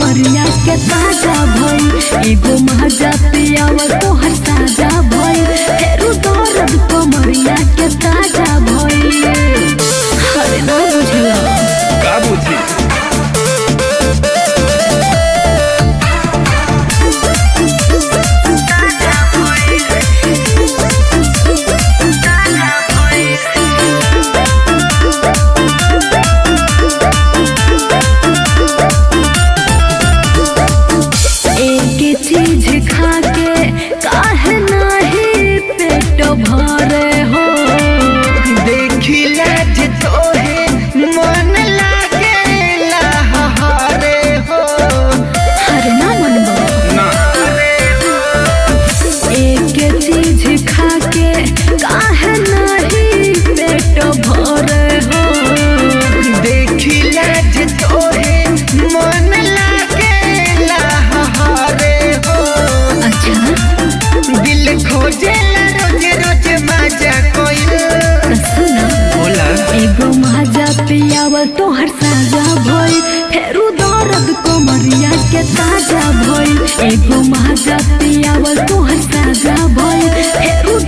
कमरिया के ताजा भई एगो महाजा पियावल तोहर साजा भई फेरू दर्द कमरिया के ताजा भई। अरे ना बुझला का बुझी चीज खा के काहे नाही पेट भरे हो देखिला जे तोहे मन लागेला हरे हो। अरे ना मनबो ना एक चीज खा के काहे नाही पेट भरे हो देखिला जे तोहे मन लागेला हरे हो। अच्छा दिल खोजेला रोज रोज मजा कोई सुना बोला एगो महाजा पियावल तोहर साजा भई फेरू दर्द कमरिया के ताजा भई एगो महाजा पियावल तोहर साजा भई फेरू